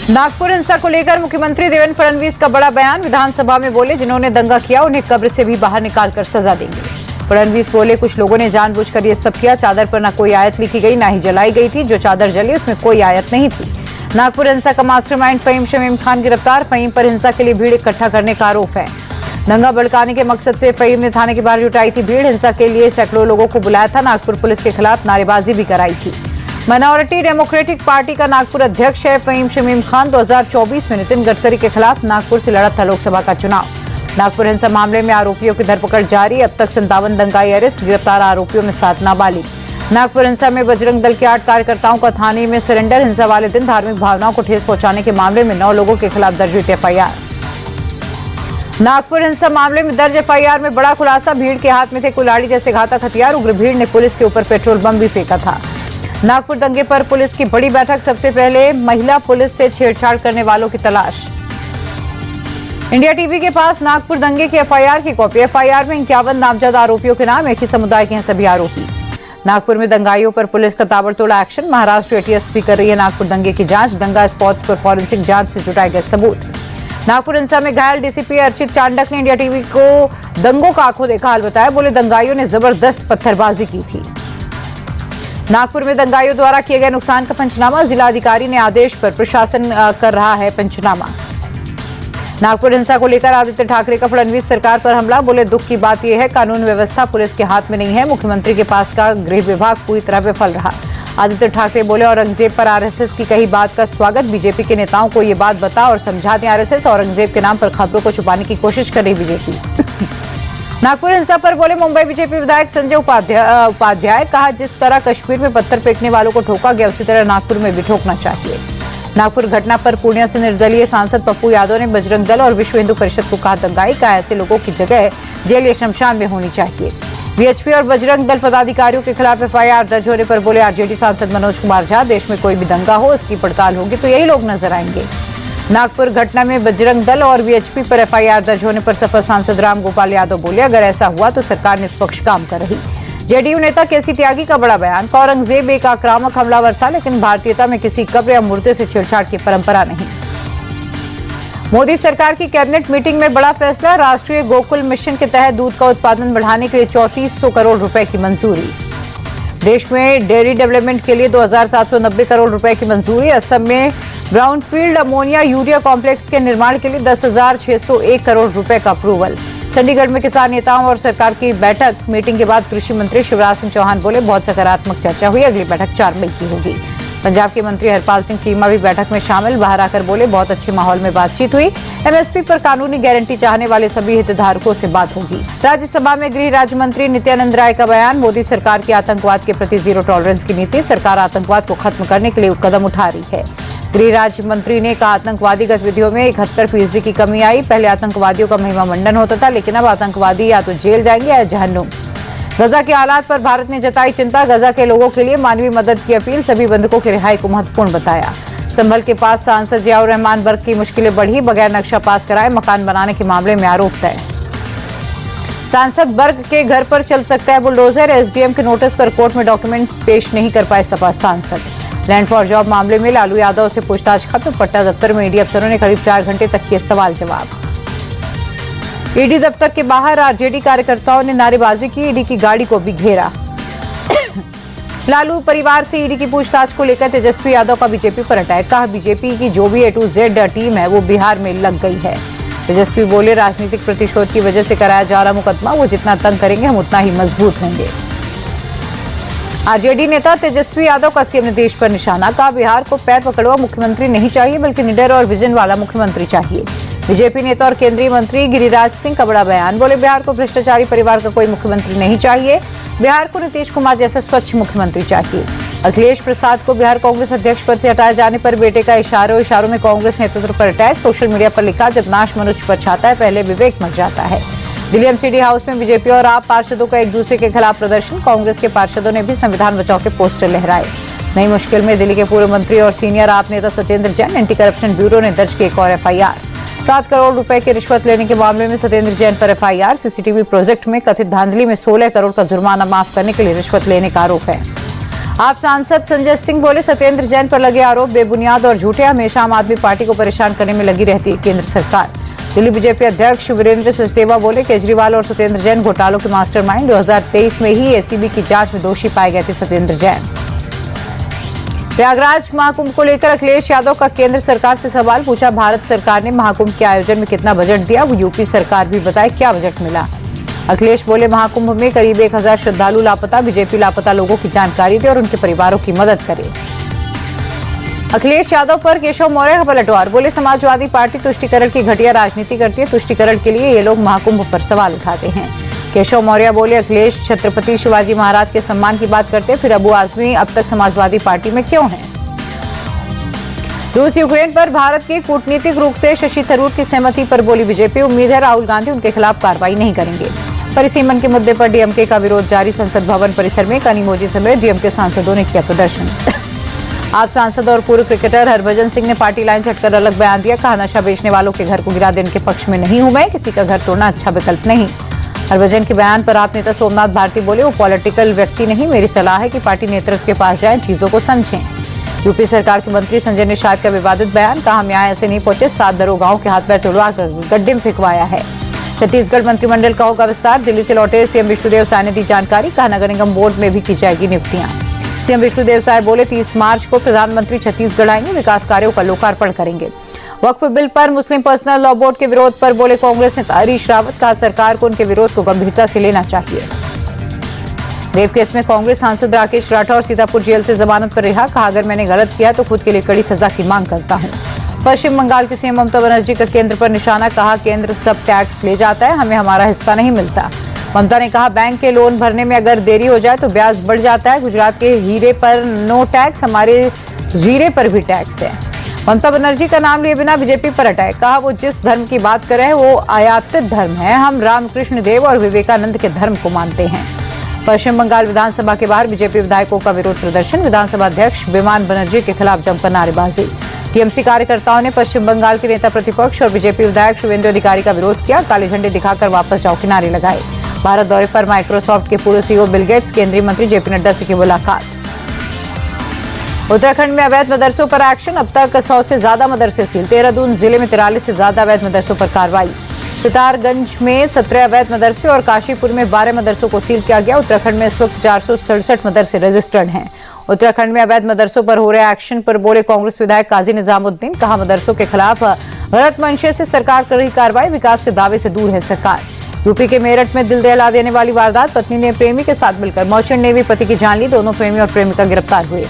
नागपुर हिंसा को लेकर मुख्यमंत्री देवेंद्र फडणवीस का बड़ा बयान। विधानसभा में बोले, जिन्होंने दंगा किया उन्हें कब्र से भी बाहर निकालकर सजा देंगे। फडणवीस बोले, कुछ लोगों ने जानबूझकर ये सब किया। चादर पर न कोई आयत लिखी गई, ना ही जलाई गई थी। जो चादर जली उसमें कोई आयत नहीं थी। नागपुर हिंसा का मास्टरमाइंड फहीम शमीम खान गिरफ्तार। फहीम पर हिंसा के लिए भीड़ इकट्ठा करने का आरोप है। दंगा भड़काने के मकसद से फहीम ने थाने के बाहर जुटाई थी भीड़। हिंसा के लिए सैकड़ों लोगों को बुलाया था। नागपुर पुलिस के खिलाफ नारेबाजी भी कराई थी। माइनॉरिटी डेमोक्रेटिक पार्टी का नागपुर अध्यक्ष है फहीम शमीम खान। 2024 में नितिन गडकरी के खिलाफ नागपुर से लड़ा था लोकसभा का चुनाव। नागपुर हिंसा मामले में आरोपियों की धरपकड़ जारी। अब तक 57 दंगाई अरेस्ट। गिरफ्तार आरोपियों में 7 नाबालिग। नागपुर हिंसा में बजरंग दल के 8 कार्यकर्ताओं का थाने में सरेंडर। हिंसा वाले दिन धार्मिक भावनाओं को ठेस पहुंचाने के मामले में 9 लोगों के खिलाफ दर्ज हुई एफआईआर। नागपुर हिंसा मामले में दर्ज एफआईआर में बड़ा खुलासा। भीड़ के हाथ में थे कुल्हाड़ी जैसे घातक हथियार। उग्र भीड़ ने पुलिस के ऊपर पेट्रोल बम भी फेंका था। नागपुर दंगे पर पुलिस की बड़ी बैठक। सबसे पहले महिला पुलिस से छेड़छाड़ करने वालों की तलाश। इंडिया टीवी के पास नागपुर दंगे की एफआईआर की कॉपी। एफआईआर में 51 नामजद आरोपियों के नाम। एक ही समुदाय के हैं सभी आरोपी। नागपुर में दंगाइयों पर पुलिस का ताबड़तोड़ एक्शन। महाराष्ट्र एटीएस भी कर रही है नागपुर दंगे की जांच। दंगा स्पॉट्स पर फॉरेंसिक जांच से जुटाए गए सबूत। नागपुर हिंसा में घायल डीसीपी अर्चित चांडक ने इंडिया टीवी को दंगों का आंखों देखा हाल बताया। बोले, दंगाइयों ने जबरदस्त पत्थरबाजी की थी। नागपुर में दंगाइयों द्वारा किए गए नुकसान का पंचनामा। जिलाधिकारी ने आदेश पर प्रशासन कर रहा है पंचनामा। नागपुर हिंसा को लेकर आदित्य ठाकरे का फडणवीस सरकार पर हमला। बोले, दुख की बात यह है कानून व्यवस्था पुलिस के हाथ में नहीं है। मुख्यमंत्री के पास का गृह विभाग पूरी तरह विफल रहा। आदित्य ठाकरे बोले, औरंगजेब पर आरएसएस की कही बात का स्वागत। बीजेपी के नेताओं को ये बात बता और समझा दें आरएसएस। औरंगजेब के नाम पर खबरों को छुपाने की कोशिश कर रही बीजेपी। नागपुर हिंसा पर बोले मुंबई बीजेपी विधायक संजय उपाध्याय। कहा, जिस तरह कश्मीर में पत्थर फेंकने वालों को ठोका गया उसी तरह नागपुर में भी ठोकना चाहिए। नागपुर घटना पर पूर्णिया से निर्दलीय सांसद पप्पू यादव ने बजरंग दल और विश्व हिंदू परिषद को कहा दंगाई। कहा, ऐसे लोगों की जगह जेल या शमशान में होनी चाहिए। वीएचपी और बजरंग दल पदाधिकारियों के खिलाफ एफआईआर दर्ज होने पर बोले आरजेडी सांसद मनोज कुमार झा, देश में कोई भी दंगा हो उसकी पड़ताल होगी तो यही लोग नजर आएंगे। नागपुर घटना में बजरंग दल और वीएचपी पर एफआईआर दर्ज होने पर सपा सांसद राम गोपाल यादव बोले, अगर ऐसा हुआ तो सरकार निष्पक्ष काम कर रही। जेडीयू नेता केसी त्यागी का बड़ा बयान। औरंगजेब एक आक्रामक हमलावर था, लेकिन भारतीयता में किसी कब्र या मुर्दे से छेड़छाड़ की परंपरा नहीं। मोदी सरकार की कैबिनेट मीटिंग में बड़ा फैसला। राष्ट्रीय गोकुल मिशन के तहत दूध का उत्पादन बढ़ाने के लिए 3400 करोड़ रुपए की मंजूरी। देश में डेयरी डेवलपमेंट के लिए 2790 करोड़ रुपए की मंजूरी। असम में ब्राउनफील्ड अमोनिया यूरिया कॉम्प्लेक्स के निर्माण के लिए 10,601 करोड़ रुपए का अप्रूवल। चंडीगढ़ में किसान नेताओं और सरकार की बैठक। मीटिंग के बाद कृषि मंत्री शिवराज सिंह चौहान बोले, बहुत सकारात्मक चर्चा हुई। अगली बैठक 4 मई की होगी। पंजाब के मंत्री हरपाल सिंह चीमा भी बैठक में शामिल। बाहर आकर बोले, बहुत अच्छे माहौल में बातचीत हुई। एमएसपी पर कानूनी गारंटी चाहने वाले सभी हितधारकों से बात होगी। राज्यसभा में गृह राज्य मंत्री नित्यानंद राय का बयान। मोदी सरकार की आतंकवाद के प्रति जीरो टॉलरेंस की नीति। सरकार आतंकवाद को खत्म करने के लिए कदम उठा रही है। गृह राज्य मंत्री ने कहा, आतंकवादी गतिविधियों में 71% की कमी आई। पहले आतंकवादियों का महिमा मंडन होता था, लेकिन अब आतंकवादी या तो जेल जाएंगे या जहन्नुम। गजा के हालात पर भारत ने जताई चिंता। गजा के लोगों के लिए मानवीय मदद की अपील। सभी बंधकों की रिहाई को महत्वपूर्ण बताया। संभल के पास सांसद जियाउर रहमान बर्ग की मुश्किलें बढ़ी। बगैर नक्शा पास कराए मकान बनाने के मामले में आरोप तय। सांसद बर्ग के घर पर चल सकता है बुलडोजर। एसडीएम के नोटिस पर कोर्ट में डॉक्यूमेंट्स पेश नहीं कर पाए सपा सांसद। लैंड फॉर जॉब मामले में लालू यादव से पूछताछ खत्म। पट्टा दफ्तर में ईडी अफसरों ने करीब 4 घंटे तक किए सवाल जवाब। ईडी दफ्तर के बाहर आरजेडी कार्यकर्ताओं ने नारेबाजी की। ईडी की गाड़ी को भी घेरा। लालू परिवार से ईडी की पूछताछ को लेकर तेजस्वी यादव का बीजेपी पर अटैक। कहा, बीजेपी की जो भी A to Z टीम है वो बिहार में लग गई है। तेजस्वी बोले, राजनीतिक प्रतिशोध की वजह से कराया जा रहा मुकदमा। वो जितना तंग करेंगे हम उतना ही मजबूत होंगे। आरजेडी नेता तेजस्वी यादव का सीएम नीतीश पर निशाना। कहा, बिहार को पैर पकड़वा मुख्यमंत्री नहीं चाहिए, बल्कि निडर और विजन वाला मुख्यमंत्री चाहिए। बीजेपी नेता और केंद्रीय मंत्री गिरिराज सिंह का बड़ा बयान। बोले, बिहार को भ्रष्टाचारी परिवार का कोई मुख्यमंत्री नहीं चाहिए। बिहार को नीतीश कुमार जैसा स्वच्छ मुख्यमंत्री चाहिए। अखिलेश प्रसाद को बिहार कांग्रेस अध्यक्ष पद से हटाए जाने पर बेटे का इशारों में कांग्रेस नेतृत्व पर अटैक। सोशल मीडिया पर लिखा, जब नाश मनुष्य पर छाता है पहले विवेक मर जाता है। दिल्ली एमसीडी हाउस में बीजेपी और आप पार्षदों का एक दूसरे के खिलाफ प्रदर्शन। कांग्रेस के पार्षदों ने भी संविधान बचाओ के पोस्टर लहराए। नई मुश्किल में दिल्ली के पूर्व मंत्री और सीनियर आप नेता Satyendra Jain. Anti corruption bureau ने दर्ज की एक और एफआईआर। 7 करोड़ रुपए की रिश्वत लेने के मामले में सत्येंद्र जैन पर एफआईआर। सीसीटीवी प्रोजेक्ट में कथित धांधली में 16 करोड़ का जुर्माना माफ करने के लिए रिश्वत लेने का आरोप है। आप सांसद संजय सिंह बोले, सत्येंद्र जैन पर लगे आरोप बेबुनियाद और झूठे। हमेशा आम आदमी पार्टी को परेशान करने में लगी रहती है केंद्र सरकार। दिल्ली बीजेपी अध्यक्ष वीरेंद्र सचदेवा बोले, केजरीवाल और सत्येंद्र जैन घोटालों के मास्टरमाइंड। 2023 में ही एसीबी की जांच में दोषी पाए गए थे सत्येंद्र जैन। प्रयागराज महाकुंभ को लेकर अखिलेश यादव का केंद्र सरकार से सवाल पूछा। भारत सरकार ने महाकुंभ के आयोजन में कितना बजट दिया, वो यूपी सरकार भी बताए क्या बजट मिला। अखिलेश बोले, महाकुंभ में करीब 1000 श्रद्धालु लापता। बीजेपी लापता लोगों की जानकारी दे और उनके परिवारों की मदद करे। अखिलेश यादव पर केशव मौर्य का पलटवार। बोले, समाजवादी पार्टी तुष्टीकरण की घटिया राजनीति करती है। तुष्टीकरण के लिए ये लोग महाकुंभ पर सवाल उठाते हैं। केशव मौर्य बोले, अखिलेश छत्रपति शिवाजी महाराज के सम्मान की बात करते, फिर अबू आजमी अब तक समाजवादी पार्टी में क्यों हैं। रूस यूक्रेन पर भारत की कूटनीतिक रूप से शशि थरूर की सहमति पर बोली बीजेपी। उम्मीद है राहुल गांधी उनके खिलाफ कार्रवाई नहीं करेंगे। परिसीमन के मुद्दे पर डीएमके का विरोध जारी। संसद भवन परिसर में कनिमोझी समेत डीएमके सांसदों ने किया प्रदर्शन। आप सांसद और पूर्व क्रिकेटर हरभजन सिंह ने पार्टी लाइन हटकर अलग बयान दिया। कहा, नशा बेचने वालों के घर को गिरा देने के पक्ष में नहीं हूं मैं, किसी का घर तोड़ना अच्छा विकल्प नहीं। हरभजन के बयान पर आप नेता सोमनाथ भारती बोले, वो पॉलिटिकल व्यक्ति नहीं, मेरी सलाह है कि पार्टी नेतृत्व के पास जाएं, चीजों को समझें। यूपी सरकार के मंत्री संजय निषाद का विवादित बयान। कहा, हम यहाँ ऐसे नहीं पहुंचे, 7 दरोगाओं के हाथ पैर तुड़वाकर गड्ढे में फेंकवाया है। छत्तीसगढ़ मंत्रिमंडल का होगा विस्तार। दिल्ली से लौटे सीएम विष्णुदेव साय ने दी जानकारी। कहा, नगर निगम बोर्ड में भी की जाएगी नियुक्तियां। सीएम विष्णुदेव साय बोले, 30 मार्च को प्रधानमंत्री छत्तीसगढ़ आएंगे, विकास कार्यों का लोकार्पण करेंगे। वक्फ बिल पर मुस्लिम पर्सनल लॉ बोर्ड के विरोध पर बोले कांग्रेस नेता हरीश रावत। कहा, सरकार को उनके विरोध को गंभीरता से लेना चाहिए। रेप केस में कांग्रेस सांसद राकेश राठौर सीतापुर जेल से जमानत पर रिहा। कहा, अगर मैंने गलत किया तो खुद के लिए कड़ी सजा की मांग करता हूं। पश्चिम बंगाल की सीएम ममता बनर्जी का केंद्र पर निशाना। कहा, केंद्र सब टैक्स ले जाता है, हमें हमारा हिस्सा नहीं मिलता। ममता ने कहा, बैंक के लोन भरने में अगर देरी हो जाए तो ब्याज बढ़ जाता है। गुजरात के हीरे पर नो टैक्स, हमारे जीरे पर भी टैक्स है। ममता बनर्जी का नाम लिए बिना बीजेपी पर अटैक। कहा, वो जिस धर्म की बात कर रहे हैं वो आयातित धर्म है, हम रामकृष्ण देव और विवेकानंद के धर्म को मानते हैं। पश्चिम बंगाल विधानसभा के बाहर बीजेपी विधायकों का विरोध प्रदर्शन। विधानसभा अध्यक्ष विमान बनर्जी के खिलाफ जमकर नारेबाजी। टीएमसी कार्यकर्ताओं ने पश्चिम बंगाल के नेता प्रतिपक्ष और बीजेपी विधायक शुभेंदु अधिकारी का विरोध किया। काले झंडे दिखाकर वापस जाओ के नारे लगाए। भारत दौरे पर माइक्रोसॉफ्ट के पूर्व सीईओ बिल गेट्स, केंद्रीय मंत्री जेपी नड्डा से की मुलाकात। उत्तराखंड में अवैध मदरसों पर एक्शन। अब तक 100 से ज्यादा मदरसे सील। देहरादून जिले में 43 से ज्यादा अवैध मदरसों पर कार्रवाई। सितारगंज में 17 अवैध मदरसे और काशीपुर में 12 मदरसों को सील किया गया। उत्तराखंड में इस वक्त 467 मदरसे रजिस्टर्ड हैं। उत्तराखंड में अवैध मदरसों पर हो रहे एक्शन पर बोले कांग्रेस विधायक काजी निजामुद्दीन। कहा, मदरसों के खिलाफ गलत मंशे से सरकार कर रही कार्रवाई, विकास के दावे से दूर है सरकार। यूपी के मेरठ में दिल दहला देने वाली वारदात। पत्नी ने प्रेमी के साथ मिलकर मर्चेंट नेवी पति की जान ली। दोनों प्रेमी और प्रेमिका गिरफ्तार हुए।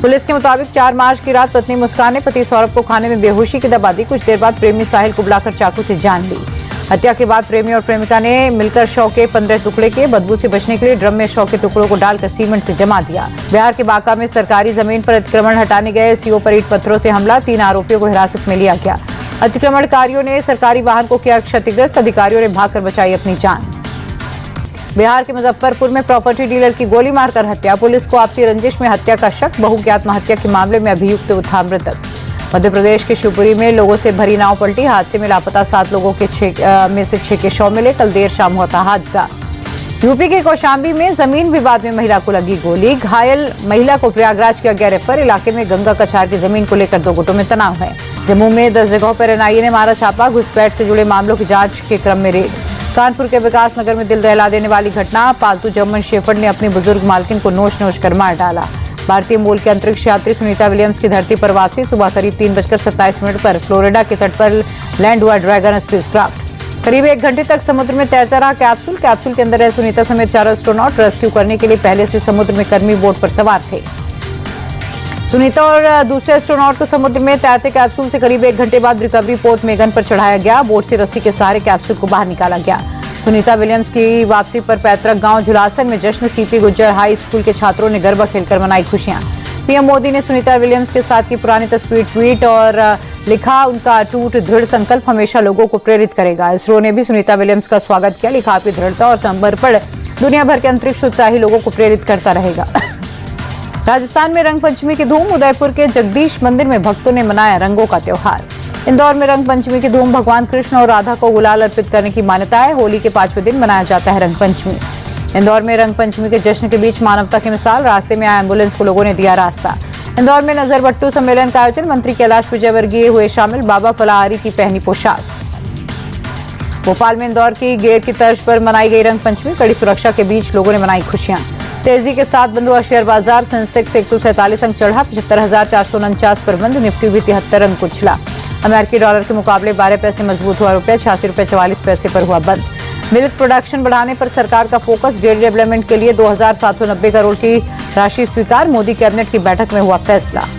पुलिस के मुताबिक 4 मार्च की रात पत्नी मुस्कान ने पति सौरभ को खाने में बेहोशी की दवा दी। कुछ देर बाद प्रेमी साहिल को बुलाकर चाकू से जान ली। हत्या के बाद प्रेमी और प्रेमिका ने मिलकर शव के 15 टुकड़े किए। बदबू से बचने के लिए ड्रम में शव के टुकड़ों को डालकर सीमेंट से जमा दिया। बिहार के बांका में सरकारी जमीन पर अतिक्रमण हटाने गए सीओ पर ईंट पत्थरों से हमला। 3 आरोपियों को हिरासत में लिया गया। अतिक्रमणकारियों ने सरकारी वाहन को किया क्षतिग्रस्त। अधिकारियों ने भागकर बचाई अपनी जान। बिहार के मुजफ्फरपुर में प्रॉपर्टी डीलर की गोली मारकर हत्या। पुलिस को आपसी रंजिश में हत्या का शक। बहू की आत्महत्या के मामले में अभियुक्त उठा मृतक। मध्य प्रदेश के शिवपुरी में लोगों से भरी नाव पलटी। हादसे में लापता 7 लोगों के 6 के शव मिले। कल देर शाम हुआ था हादसा। यूपी के कौशाम्बी में जमीन विवाद में महिला को लगी गोली। घायल महिला को प्रयागराज किया गया रेफर। इलाके में गंगा कछार की जमीन को लेकर 2 गुटों में तनाव है। जम्मू में 10 जगहों पर एनआईए ने मारा छापा। घुसपैठ से जुड़े मामलों की जांच के क्रम में रेड। कानपुर के विकास नगर में दिल दहला देने वाली घटना। पालतू जर्मन शेफर्ड ने अपनी बुजुर्ग मालकिन को नोच नोच कर मार डाला। भारतीय मूल के अंतरिक्ष यात्री सुनीता विलियम्स की धरती पर वापसी। सुबह करीब 3:27 पर फ्लोरिडा के तट पर लैंड हुआ ड्रैगन स्पेसक्राफ्ट। करीब 1 घंटे तक समुद्र में तैरता रहा कैप्सूल के अंदर रहे सुनीता समेत 4 एस्ट्रोनॉट रेस्क्यू करने के लिए पहले से समुद्र में कर्मी बोट पर सवार थे। सुनीता और दूसरे एस्ट्रोनॉट को समुद्र में तैरते कैप्सूल से करीब 1 घंटे बाद रिकवरी पोत मेगन पर चढ़ाया गया। बोट से रस्सी के सहारे कैप्सूल को बाहर निकाला गया। सुनीता विलियम्स की वापसी पर पैतृक गांव झुलासन में जश्न। सीपी गुज्जर हाई स्कूल के छात्रों ने गरबा खेलकर मनाई खुशियां। पीएम मोदी ने सुनीता विलियम्स के साथ की पुरानी तस्वीर ट्वीट और लिखा, उनका अटूट दृढ़ संकल्प हमेशा लोगों को प्रेरित करेगा। इसरो ने भी सुनीता विलियम्स का स्वागत किया। लिखा, आपकी दृढ़ता और समर्पण दुनिया भर के अंतरिक्ष उत्साही लोगों को प्रेरित करता रहेगा। राजस्थान में रंग पंचमी की धूम। उदयपुर के जगदीश मंदिर में भक्तों ने मनाया रंगों का त्योहार। इंदौर में रंग पंचमी की धूम। भगवान कृष्ण और राधा को गुलाल अर्पित करने की मान्यता है। होली के 5वें दिन मनाया जाता है रंग पंचमी। इंदौर में रंग पंचमी के जश्न के बीच मानवता की मिसाल, रास्ते में आए एम्बुलेंस को लोगों ने दिया रास्ता। इंदौर में नजरबट्टू सम्मेलन का आयोजन, मंत्री कैलाश विजयवर्गीय हुए शामिल, बाबा फलाहारी की पहनी पोशाक। भोपाल में इंदौर की गेर की तर्ज पर मनाई गई रंग पंचमी, कड़ी सुरक्षा के बीच लोगों ने मनाई खुशियां। तेजी के साथ बंद हुआ शेयर बाजार, सेंसेक्स 147 अंक चढ़ा, 75,449 पर बंद, निफ्टी भी 73 अंक उछला। अमेरिकी डॉलर के मुकाबले 12 पैसे मजबूत हुआ रुपया, 86 रुपये 44 पैसे पर हुआ बंद। मिल्क प्रोडक्शन बढ़ाने पर सरकार का फोकस, डेयरी डेवलपमेंट के लिए 2,790 करोड़ की राशि स्वीकार, मोदी कैबिनेट की बैठक में हुआ फैसला।